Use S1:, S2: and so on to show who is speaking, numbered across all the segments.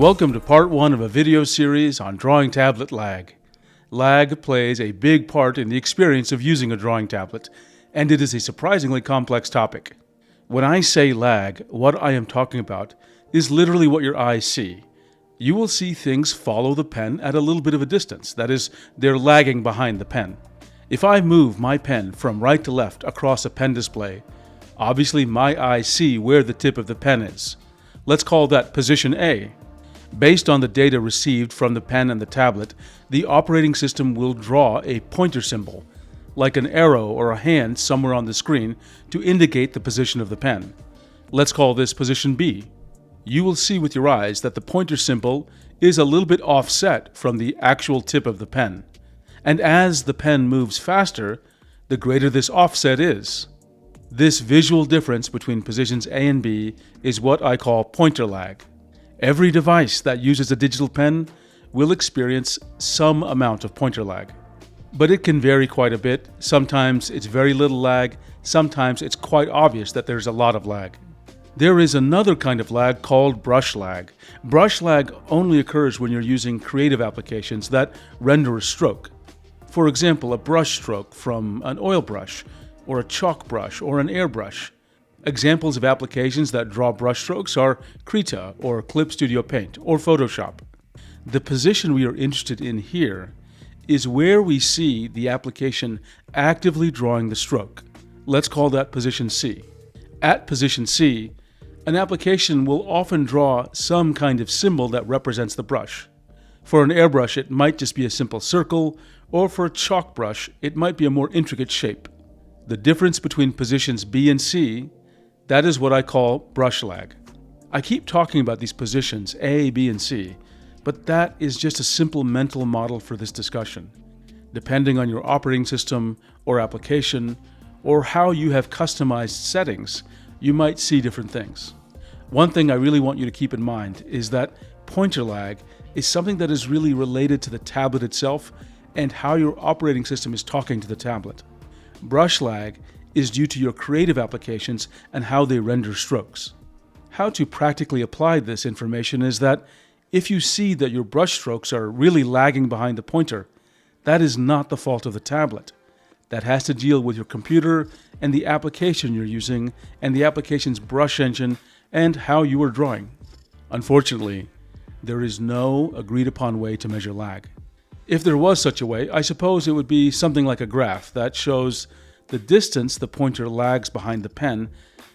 S1: Welcome to part 1 of a video series on drawing tablet lag. Lag plays a big part in the experience of using a drawing tablet, and it is a surprisingly complex topic. When I say lag, what I am talking about is literally what your eyes see. You will see things follow the pen at a little bit of a distance, that is, they're lagging behind the pen. If I move my pen from right to left across a pen display, obviously my eyes see where the tip of the pen is. Let's call that position A. Based on the data received from the pen and the tablet, the operating system will draw a pointer symbol, like an arrow or a hand somewhere on the screen, to indicate the position of the pen. Let's call this position B. You will see with your eyes that the pointer symbol is a little bit offset from the actual tip of the pen. And as the pen moves faster, the greater this offset is. This visual difference between positions A and B is what I call pointer lag. Every device that uses a digital pen will experience some amount of pointer lag. But it can vary quite a bit. Sometimes it's very little lag, sometimes it's quite obvious that there's a lot of lag. There is another kind of lag called brush lag. Brush lag only occurs when you're using creative applications that render a stroke. For example, a brush stroke from an oil brush, or a chalk brush, or an airbrush. Examples of applications that draw brushstrokes are Krita, or Clip Studio Paint, or Photoshop. The position we are interested in here is where we see the application actively drawing the stroke. Let's call that position C. At position C, an application will often draw some kind of symbol that represents the brush. For an airbrush, it might just be a simple circle, or for a chalk brush, it might be a more intricate shape. The difference between positions B and C, that is what I call brush lag. I keep talking about these positions, A, B, and C, but that is just a simple mental model for this discussion. Depending on your operating system or application, or how you have customized settings, you might see different things. One thing I really want you to keep in mind is that pointer lag is something that is really related to the tablet itself and how your operating system is talking to the tablet. Brush lag is due to your creative applications and how they render strokes. How to practically apply this information is that if you see that your brush strokes are really lagging behind the pointer, that is not the fault of the tablet. That has to deal with your computer and the application you're using and the application's brush engine and how you are drawing. Unfortunately, there is no agreed upon way to measure lag. If there was such a way, I suppose it would be something like a graph that shows the distance the pointer lags behind the pen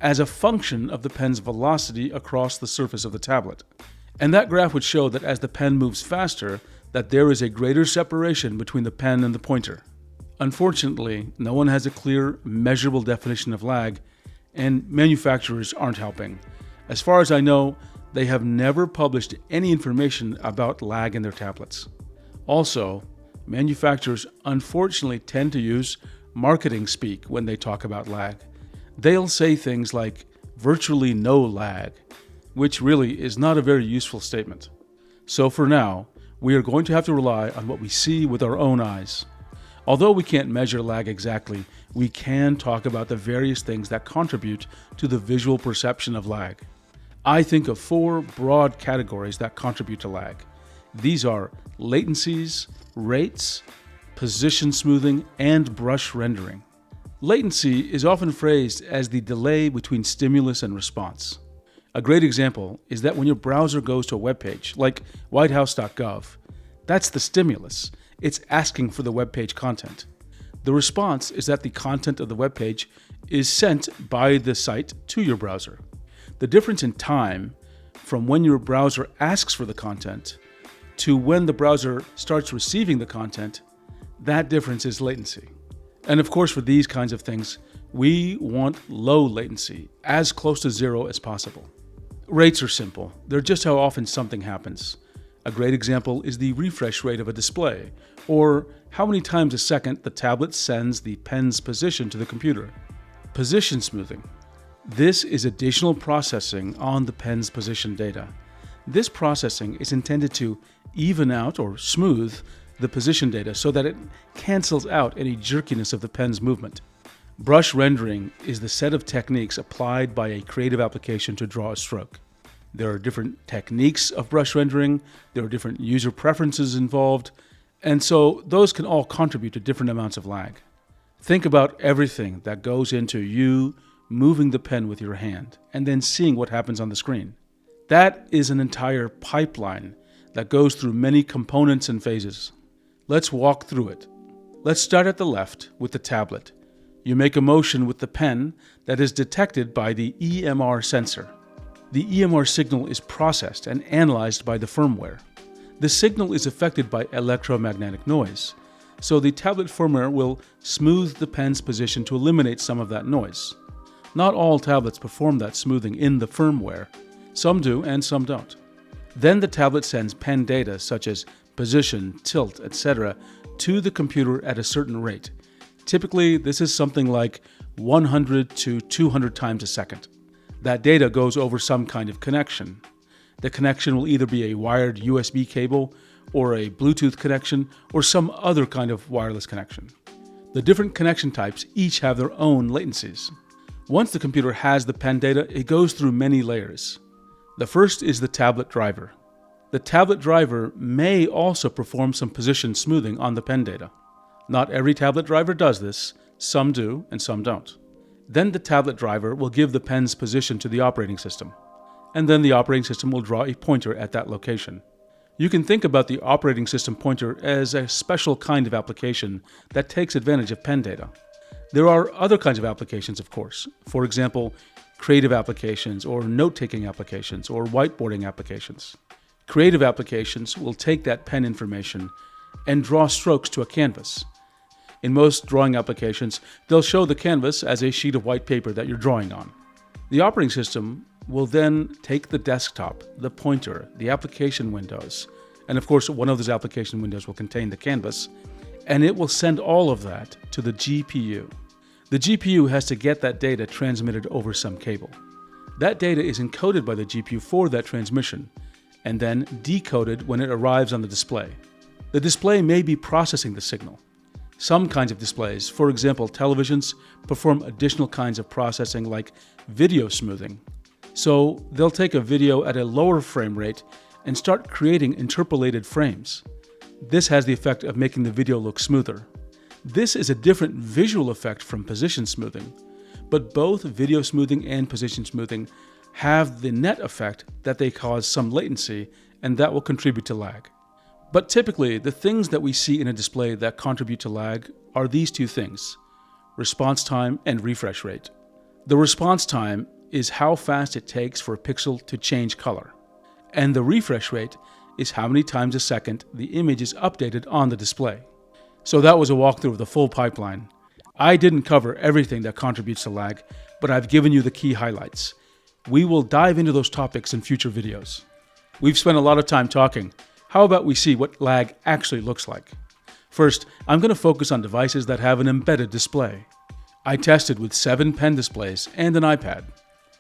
S1: as a function of the pen's velocity across the surface of the tablet. And that graph would show that as the pen moves faster, that there is a greater separation between the pen and the pointer. Unfortunately, no one has a clear, measurable definition of lag, and manufacturers aren't helping. As far as I know, they have never published any information about lag in their tablets. Also, manufacturers unfortunately tend to use marketing speak when they talk about lag. They'll say things like virtually no lag, which really is not a very useful statement. So for now, we are going to have to rely on what we see with our own eyes. Although we can't measure lag exactly, we can talk about the various things that contribute to the visual perception of lag. I think of 4 broad categories that contribute to lag. These are latencies, rates, position smoothing, and brush rendering. Latency is often phrased as the delay between stimulus and response. A great example is that when your browser goes to a web page, like whitehouse.gov, that's the stimulus. It's asking for the web page content. The response is that the content of the web page is sent by the site to your browser. The difference in time from when your browser asks for the content to when the browser starts receiving the content, that difference is latency. And of course, for these kinds of things, we want low latency, as close to 0 as possible. Rates are simple. They're just how often something happens. A great example is the refresh rate of a display, or how many times a second the tablet sends the pen's position to the computer. Position smoothing. This is additional processing on the pen's position data. This processing is intended to even out or smooth the position data so that it cancels out any jerkiness of the pen's movement. Brush rendering is the set of techniques applied by a creative application to draw a stroke. There are different techniques of brush rendering, there are different user preferences involved, and so those can all contribute to different amounts of lag. Think about everything that goes into you moving the pen with your hand and then seeing what happens on the screen. That is an entire pipeline that goes through many components and phases. Let's walk through it. Let's start at the left with the tablet. You make a motion with the pen that is detected by the EMR sensor. The EMR signal is processed and analyzed by the firmware. The signal is affected by electromagnetic noise, so the tablet firmware will smooth the pen's position to eliminate some of that noise. Not all tablets perform that smoothing in the firmware. Some do and some don't. Then the tablet sends pen data such as position, tilt, etc. to the computer at a certain rate. Typically, this is something like 100 to 200 times a second. That data goes over some kind of connection. The connection will either be a wired USB cable or a Bluetooth connection or some other kind of wireless connection. The different connection types each have their own latencies. Once the computer has the pen data, it goes through many layers. The first is the tablet driver. The tablet driver may also perform some position smoothing on the pen data. Not every tablet driver does this, some do and some don't. Then the tablet driver will give the pen's position to the operating system, and then the operating system will draw a pointer at that location. You can think about the operating system pointer as a special kind of application that takes advantage of pen data. There are other kinds of applications, of course. For example, creative applications or note-taking applications or whiteboarding applications. Creative applications will take that pen information and draw strokes to a canvas. In most drawing applications, they'll show the canvas as a sheet of white paper that you're drawing on. The operating system will then take the desktop, the pointer, the application windows, and of course one of those application windows will contain the canvas, and it will send all of that to the GPU. The GPU has to get that data transmitted over some cable. That data is encoded by the GPU for that transmission, and then decoded when it arrives on the display. The display may be processing the signal. Some kinds of displays, for example televisions, perform additional kinds of processing like video smoothing. So they'll take a video at a lower frame rate and start creating interpolated frames. This has the effect of making the video look smoother. This is a different visual effect from position smoothing, but both video smoothing and position smoothing have the net effect that they cause some latency, and that will contribute to lag. But typically, the things that we see in a display that contribute to lag are these two things: response time and refresh rate. The response time is how fast it takes for a pixel to change color, and the refresh rate is how many times a second the image is updated on the display. So that was a walkthrough of the full pipeline. I didn't cover everything that contributes to lag, but I've given you the key highlights. We will dive into those topics in future videos. We've spent a lot of time talking. How about we see what lag actually looks like? First, I'm going to focus on devices that have an embedded display. I tested with 7 pen displays and an iPad.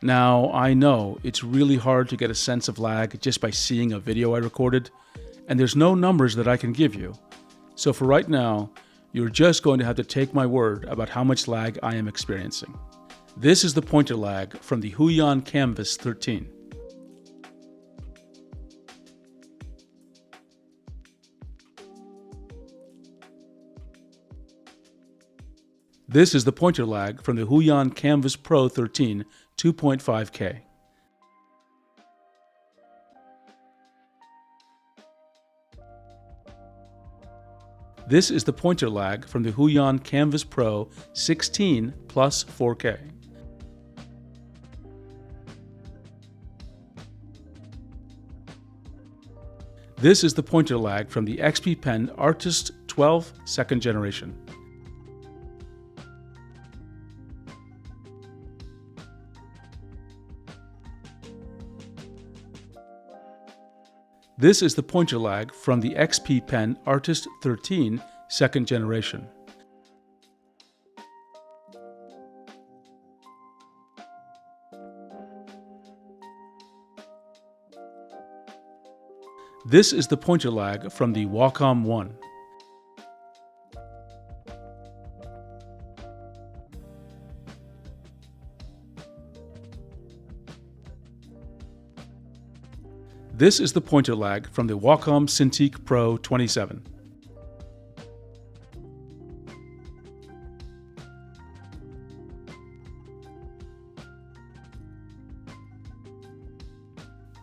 S1: Now, I know it's really hard to get a sense of lag just by seeing a video I recorded, and there's no numbers that I can give you. So for right now, you're just going to have to take my word about how much lag I am experiencing. This is the pointer lag from the Huion Canvas 13. This is the pointer lag from the Huion Canvas Pro 13 2.5K. This is the pointer lag from the Huion Canvas Pro 16 plus 4K. This is the pointer lag from the XP Pen Artist 12 2nd generation. This is the pointer lag from the XP Pen Artist 13 2nd generation. This is the pointer lag from the Wacom One. This is the pointer lag from the Wacom Cintiq Pro 27.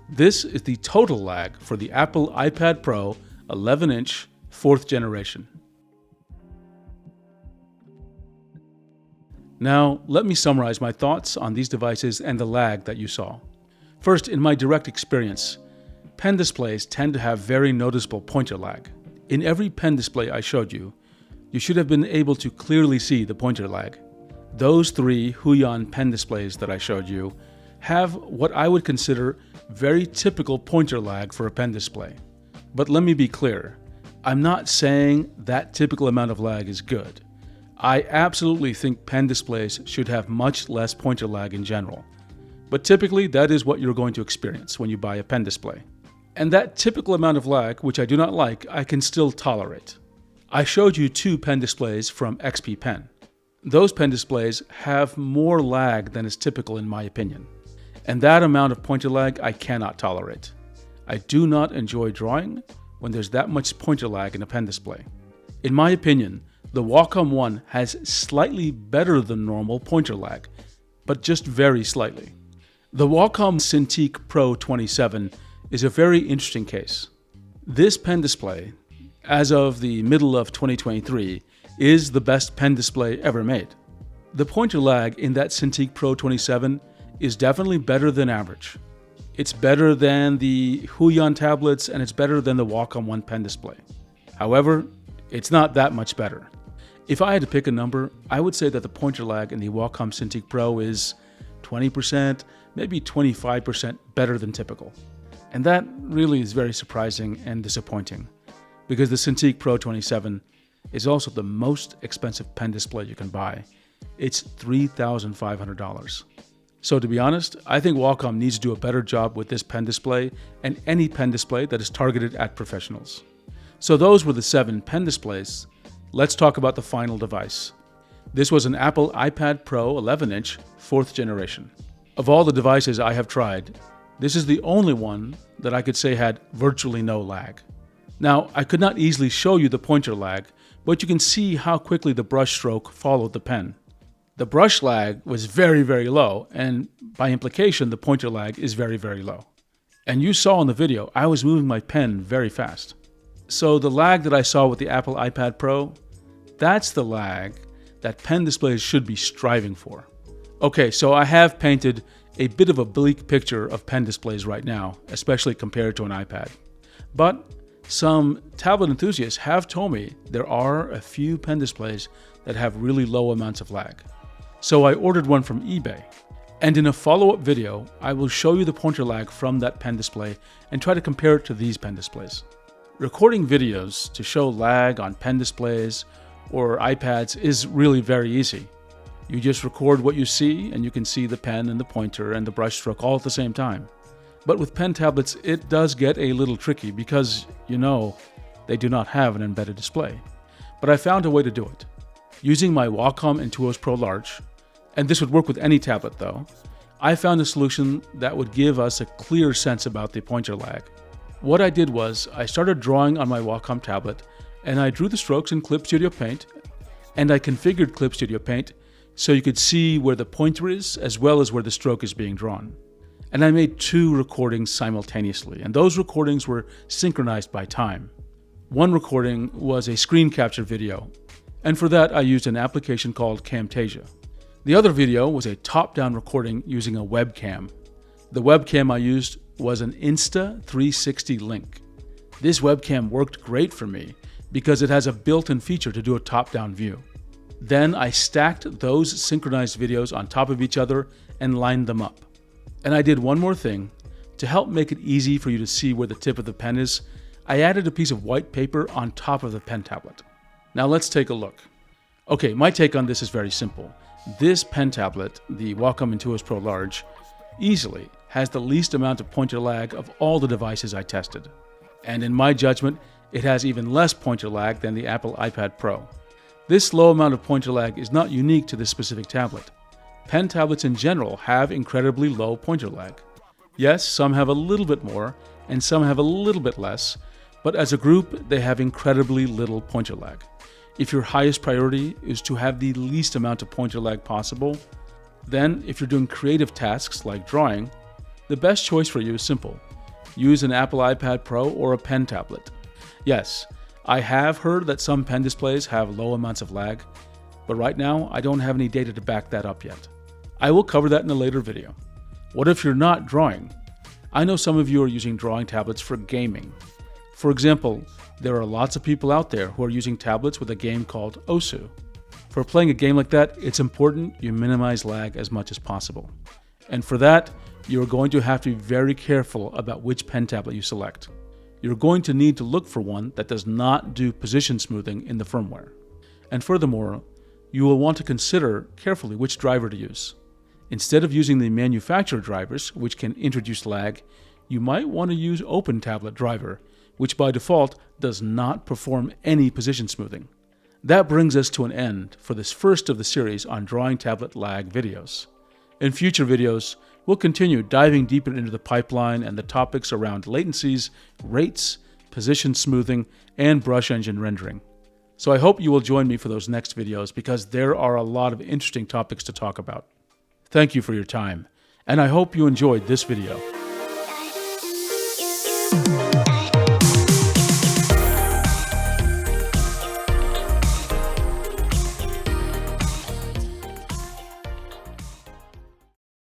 S1: This is the total lag for the Apple iPad Pro 11-inch 4th generation. Now, let me summarize my thoughts on these devices and the lag that you saw. First, in my direct experience, pen displays tend to have very noticeable pointer lag. In every pen display I showed you, you should have been able to clearly see the pointer lag. Those 3 Huion pen displays that I showed you have what I would consider very typical pointer lag for a pen display. But let me be clear, I'm not saying that typical amount of lag is good. I absolutely think pen displays should have much less pointer lag in general. But typically that is what you're going to experience when you buy a pen display. And that typical amount of lag, which I do not like, I can still tolerate. I showed you 2 pen displays from XP Pen. Those pen displays have more lag than is typical in my opinion. And that amount of pointer lag I cannot tolerate. I do not enjoy drawing when there's that much pointer lag in a pen display. In my opinion, the Wacom One has slightly better than normal pointer lag, but just very slightly. The Wacom Cintiq Pro 27 is a very interesting case. This pen display, as of the middle of 2023, is the best pen display ever made. The pointer lag in that Cintiq Pro 27 is definitely better than average. It's better than the Huion tablets and it's better than the Wacom One pen display. However, it's not that much better. If I had to pick a number, I would say that the pointer lag in the Wacom Cintiq Pro is 20%, maybe 25% better than typical. And that really is very surprising and disappointing because the Cintiq Pro 27 is also the most expensive pen display you can buy. It's $3,500. So to be honest, I think Wacom needs to do a better job with this pen display and any pen display that is targeted at professionals. So those were the 7 pen displays. Let's talk about the final device. This was an Apple iPad Pro 11-inch 4th generation. Of all the devices I have tried, this is the only one that I could say had virtually no lag. Now, I could not easily show you the pointer lag, but you can see how quickly the brush stroke followed the pen. The brush lag was very, very low, and by implication, the pointer lag is very, very low. And you saw in the video, I was moving my pen very fast. So the lag that I saw with the Apple iPad Pro, that's the lag that pen displays should be striving for. Okay, so I have painted a bit of a bleak picture of pen displays right now, especially compared to an iPad. But some tablet enthusiasts have told me there are a few pen displays that have really low amounts of lag. So I ordered one from eBay. And in a follow-up video, I will show you the pointer lag from that pen display and try to compare it to these pen displays. Recording videos to show lag on pen displays or iPads is really very easy. You just record what you see and you can see the pen and the pointer and the brush stroke all at the same time. But with pen tablets, it does get a little tricky because, they do not have an embedded display. But I found a way to do it. Using my Wacom Intuos Pro Large, and this would work with any tablet though, I found a solution that would give us a clear sense about the pointer lag. What I did was, I started drawing on my Wacom tablet, and I drew the strokes in Clip Studio Paint, and I configured Clip Studio Paint so you could see where the pointer is as well as where the stroke is being drawn. And I made 2 recordings simultaneously, and those recordings were synchronized by time. One recording was a screen capture video, and for that I used an application called Camtasia. The other video was a top-down recording using a webcam. The webcam I used was an Insta360 Link. This webcam worked great for me because it has a built-in feature to do a top-down view. Then I stacked those synchronized videos on top of each other and lined them up. And I did one more thing. To help make it easy for you to see where the tip of the pen is, I added a piece of white paper on top of the pen tablet. Now let's take a look. Okay, my take on this is very simple. This pen tablet, the Wacom Intuos Pro Large, easily has the least amount of pointer lag of all the devices I tested. And in my judgment, it has even less pointer lag than the Apple iPad Pro. This low amount of pointer lag is not unique to this specific tablet. Pen tablets in general have incredibly low pointer lag. Yes, some have a little bit more, and some have a little bit less, but as a group, they have incredibly little pointer lag. If your highest priority is to have the least amount of pointer lag possible, then if you're doing creative tasks like drawing, the best choice for you is simple. Use an Apple iPad Pro or a pen tablet. Yes, I have heard that some pen displays have low amounts of lag, but right now I don't have any data to back that up yet. I will cover that in a later video. What if you're not drawing? I know some of you are using drawing tablets for gaming. For example, there are lots of people out there who are using tablets with a game called Osu. For playing a game like that, it's important you minimize lag as much as possible. And for that, you're going to have to be very careful about which pen tablet you select. You're going to need to look for one that does not do position smoothing in the firmware. And furthermore, you will want to consider carefully which driver to use. Instead of using the manufacturer drivers, which can introduce lag, you might want to use OpenTablet driver, which by default does not perform any position smoothing. That brings us to an end for this first of the series on drawing tablet lag videos. In future videos, we'll continue diving deeper into the pipeline and the topics around latencies, rates, position smoothing, and brush engine rendering. So I hope you will join me for those next videos because there are a lot of interesting topics to talk about. Thank you for your time, and I hope you enjoyed this video.